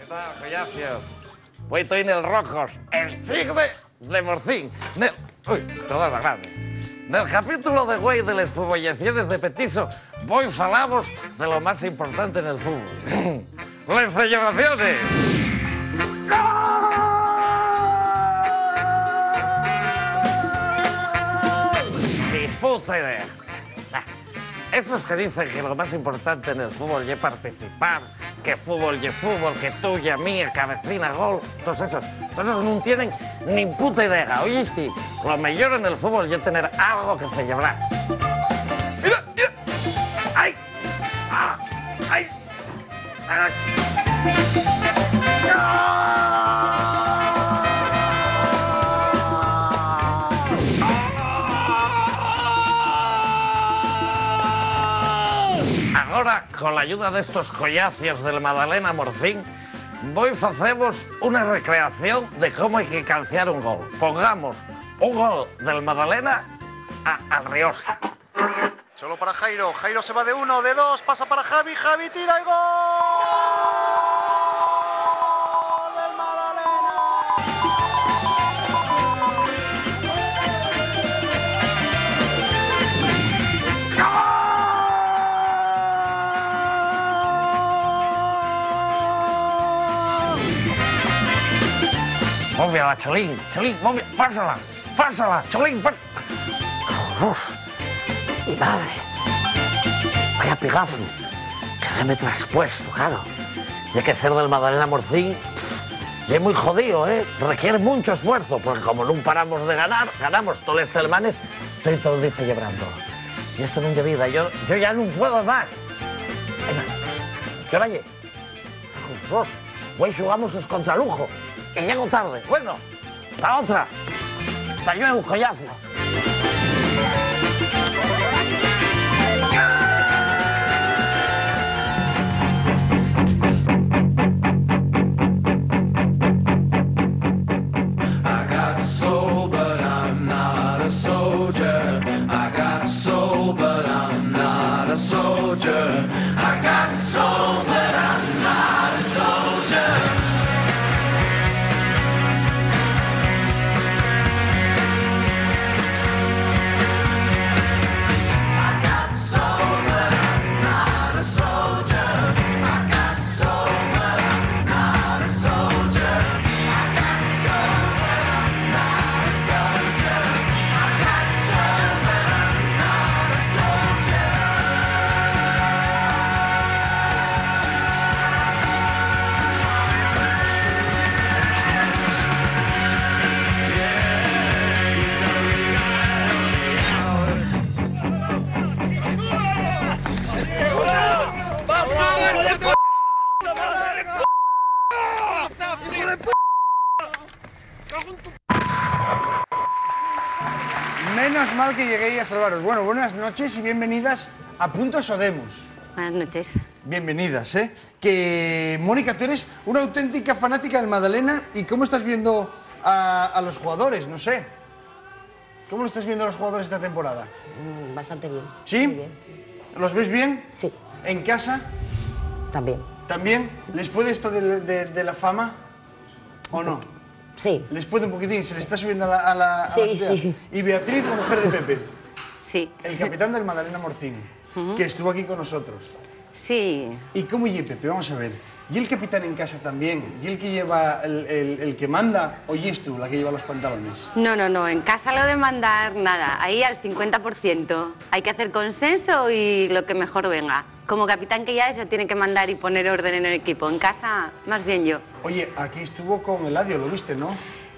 tal, collacios? Hoy estoy en el Rojos, el tigre de Morcín. Uy, toda la grande. Nel capítulo de güey de les futbollaciones de Petiso, voy falamos de lo más importante en el fútbol. ¡Les celebraciones! ¡Ni puta idea! Esos que dicen que lo más importante en el fútbol es participar, que fútbol y fútbol, que tuya, mía, cabecina, gol, todos esos no tienen ni puta idea, ¿oíste? Lo mejor en el fútbol es tener algo que celebrar. ¡Mira, mira! ¡Ay! ¡Ah! ¡Ay! ¡Ah! Ahora, con la ayuda de estos collacios del Madalena Morcín, voy a haceros una recreación de cómo hay que calciar un gol. Pongamos un gol del Madalena al Riosa. Solo para Jairo. Jairo se va de 1, de 2, pasa para Javi. Javi tira y gol del Madalena. Móvela, Cholín, pásala, Cholín, ¡Uf! ¡Mi madre! Vaya pigazo, que me he traspuesto, claro. Y hay que ser del Madalena Morcín, y es muy jodido, ¿eh? Requiere mucho esfuerzo, porque como no paramos de ganar, ganamos todos los semanas, estoy todo el día celebrando. Y esto no es de vida, yo ya no puedo más. ¿Qué hora es? Hoy jugamos es contra Lujo. Y llego tarde. Bueno, hasta otra. Hasta luego, collazo. I got soul, but I'm not a soldier. I got soul, but I'm not a soldier. I got soul, but I'm not a soldier. Menos mal que llegué a salvaros. Bueno, buenas noches y bienvenidas a Puntos Odemus. Buenas noches. Bienvenidas, ¿eh? Que, Mónica, tú eres una auténtica fanática del Madalena. ¿Y cómo estás viendo a los jugadores? No sé. ¿Cómo lo estás viendo a los jugadores esta temporada? Bastante bien. ¿Sí? Muy bien. ¿Los ves bien? Sí. ¿En casa? También. ¿También? ¿Les puede esto de la fama? ¿O no? Sí. ¿Les puede un poquitín? ¿Se les está subiendo a la Sí, sociedad? sí. Y Beatriz, la mujer de Pepe, Sí. el capitán del Madalena Morcín, que estuvo aquí con nosotros. Sí. ¿Y cómo y Pepe? Vamos a ver. ¿Y el capitán en casa también? ¿Y el que lleva, el que manda? ¿O y es tú la que lleva los pantalones? No. En casa lo de mandar, nada. Ahí al 50%. Hay que hacer consenso y lo que mejor venga. Como capitán que ya es, ya tiene que mandar y poner orden en el equipo. En casa, más bien yo. Oye, aquí estuvo con Eladio, ¿lo viste, no?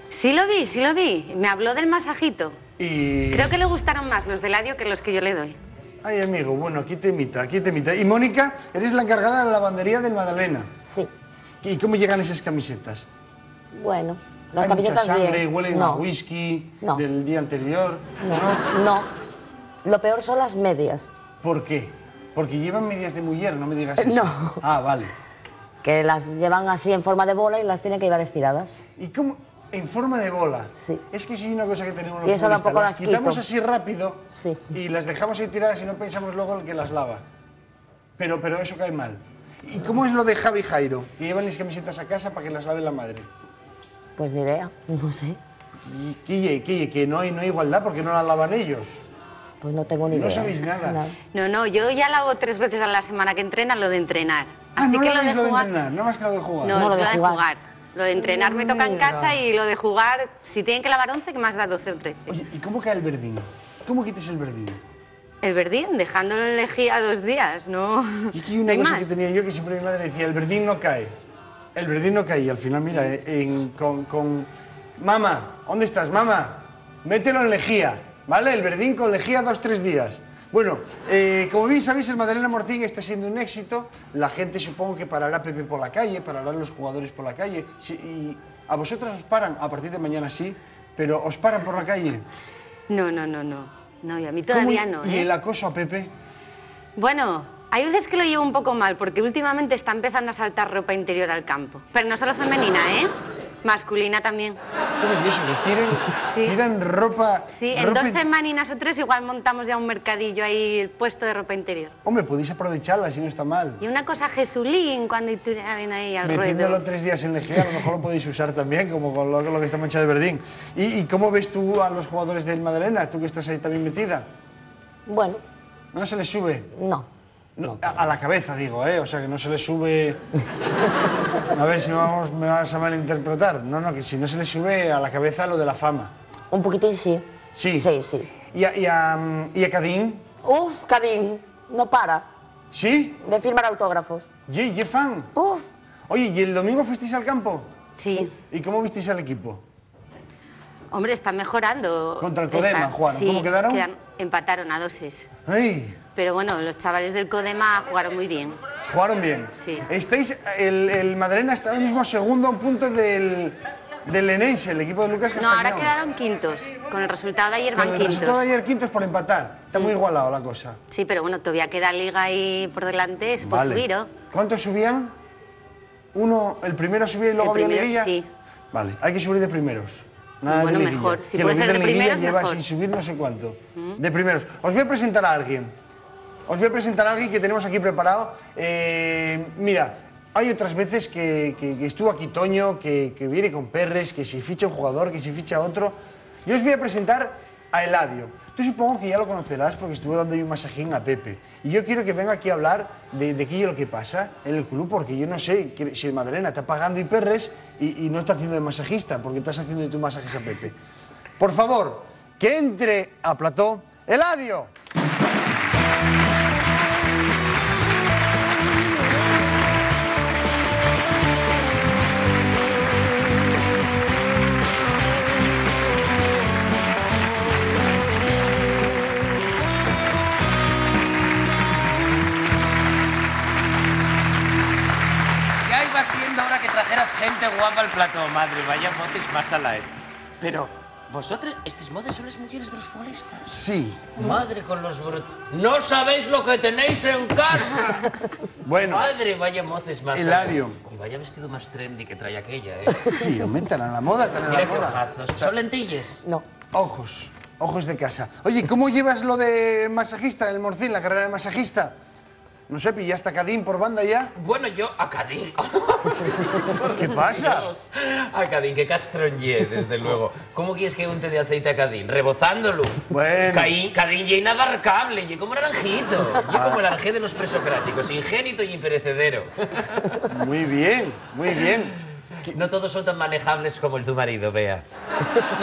Sí lo vi. Me habló del masajito. Y... Creo que le gustaron más los de Eladio que los que yo le doy. Ay, amigo, bueno, aquí te imita, aquí te imita. Y Mónica, eres la encargada de la lavandería del Magdalena. Sí. ¿Y cómo llegan esas camisetas? Bueno, las ¿Hay mucha camisetas sangre, bien. huelen No. a whisky No. del día anterior? No. Lo peor son las medias. ¿Por qué? Porque llevan medias de mujer, no me digas eso. No. Ah, vale. Que las llevan así en forma de bola y las tienen que llevar estiradas. ¿Y cómo? En forma de bola. Sí. Es que sí hay una cosa que tenemos los Y eso futbolistas. tampoco Las las quitamos quito. así rápido Sí. y las dejamos ahí tiradas y no pensamos luego el que las lava. Pero eso cae mal. ¿Y cómo es lo de Javi y Jairo? Que llevan las camisetas a casa para que las lave la madre. Pues ni idea, no sé. Y Quille, que no hay igualdad porque no la lavan ellos. Pues no tengo ni idea. No sabéis nada. No, yo ya lavo 3 veces a la semana que entrena lo de entrenar. Así no que lavéis lo de jugar... entrenar, no más que lo de jugar. No, No, lo de jugar. Lo de entrenar me toca en casa y lo de jugar, si tienen que lavar 11, que más da 12 o 13. Oye, ¿y cómo cae el verdín? ¿Cómo quites el verdín? El verdín, dejándolo en lejía 2 días, ¿no? Y aquí hay una cosa que tenía yo que siempre mi madre decía, el verdín no cae. El verdín no cae y al final, mira, con... Mamá, ¿dónde estás, mamá? Mételo en lejía, ¿vale? El verdín con lejía 2-3 días. Bueno, como bien sabéis, el Madalena Morcín está siendo un éxito. La gente supongo que parará Pepe por la calle, pararán los jugadores por la calle. Sí, y a vosotras os paran, a partir de mañana sí, pero ¿os paran por la calle? No, y a mí todavía no, ¿Y el acoso a Pepe? Bueno, hay veces que lo llevo un poco mal, porque últimamente está empezando a saltar ropa interior al campo. Pero no solo femenina, ¿eh? Masculina también. ¿Cómo es eso? ¿Que tiran ropa? Sí, en 2 semaninas o 3 igual montamos ya un mercadillo ahí, el puesto de ropa interior. Hombre, podéis aprovecharla si no está mal. Y una cosa Jesulín, cuando ven ahí al ruedo. Metiéndolo 3 días en lejía, a lo mejor lo podéis usar también, como con lo que está manchado de verdín. ¿Y cómo ves tú a los jugadores del Madalena? Tú que estás ahí también metida. Bueno. ¿No se les sube? No. A la cabeza, digo, O sea, que no se les sube... A ver si me vas a malinterpretar. No, que si no se les sube a la cabeza lo de la fama. Un poquitín sí. Sí. Sí. ¿Y a Cadín? Uf, Cadín, no para. ¿Sí? De firmar autógrafos. ¿Y fan? Uf. Oye, ¿y el domingo fuisteis al campo? Sí. ¿Y cómo visteis al equipo? Hombre, está mejorando. Contra el Codema, jugaron. Sí, ¿Cómo quedaron? Empataron a 2. ¡Ay! Pero bueno, los chavales del Codema jugaron muy bien. ¿Jugaron bien? Sí. El Madalena está ahora mismo segundo a un punto del Lenense, el equipo de Lucas Castañón. No, ahora quedaron quintos. Con el resultado de ayer van Con el quintos. resultado de ayer quintos por empatar. Está muy igualado la cosa. Sí, pero bueno, todavía queda liga ahí por delante, es por subir, ¿no? ¿Cuántos subían? ¿El primero subía y luego había liguilla? Sí. Vale, hay que subir de primeros. Nada Bueno, de liguilla. mejor. Si que puede lo ser que de liguilla primeros, lleva mejor. sin subir no sé cuánto. De primeros. Os voy a presentar a alguien. A alguien que tenemos aquí preparado. Mira, hay otras veces que estuvo aquí Toño, que viene con Perres, que si ficha un jugador, que si ficha otro. Yo os voy a presentar a Eladio. Tú supongo que ya lo conocerás porque estuvo dando un masajín a Pepe. Y yo quiero que venga aquí a hablar de qué es lo que pasa en el club, porque yo no sé si el Madalena está pagando y Perres y no está haciendo de masajista, porque estás haciendo de tu masajes a Pepe. Por favor, que entre a plató Eladio. Siendo ahora que trajeras gente guapa al plató, madre, vaya motes más alaes. Pero, ¿vosotros, estos modes son las mujeres de los futbolistas? Sí. Madre con los brutos. ¡No sabéis lo que tenéis en casa! Bueno. Madre, vaya moces más Eladio. Y vaya vestido más trendy que trae aquella, Sí, aumentan a la moda, están en la Mira qué moda. ojazos. ¿Son lentillas? No. Ojos de casa. Oye, ¿cómo llevas lo de masajista, el Morcín, la carrera de masajista? No sé, ¿pillaste a Cadín por banda ya? Bueno, yo a Cadín. ¿Qué pasa? Dios. A Cadín, qué castronye, desde luego. ¿Cómo quieres que unte de aceite a Cadín? Rebozándolo. Bueno. Cadín y inabarcable, y como naranjito. Y como el arjé de los presocráticos, ingénito y imperecedero. Muy bien, muy bien. No todos son tan manejables como el tu marido, Bea.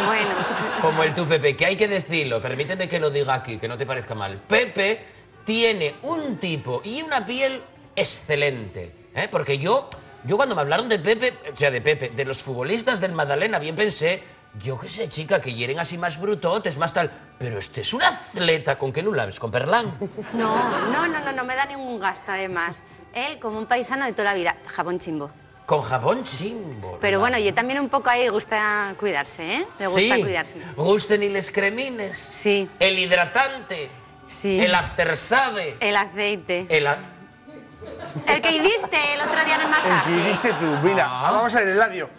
Bueno. Como el tu Pepe, que hay que decirlo. Permíteme que lo diga aquí, que no te parezca mal. Pepe tiene un tipo y una piel excelente, porque yo cuando me hablaron de Pepe, de los futbolistas del Madalena, bien pensé, yo qué sé, chica, que hieren así más brutotes, más tal, pero este es un atleta, ¿con qué no laves? ¿Con Perlán? No me da ningún gasto, además. Él, como un paisano de toda la vida, jabón chimbo. Con jabón chimbo. Pero bueno, y también un poco ahí gusta cuidarse, ¿eh? Le gusta cuidarse. ¿Gusten y les cremines? Sí. El hidratante. Sí. El aftersave. El aceite. El que hiciste el otro día en el masaje. El que hiciste tú. Mira, vamos a ver, Eladio.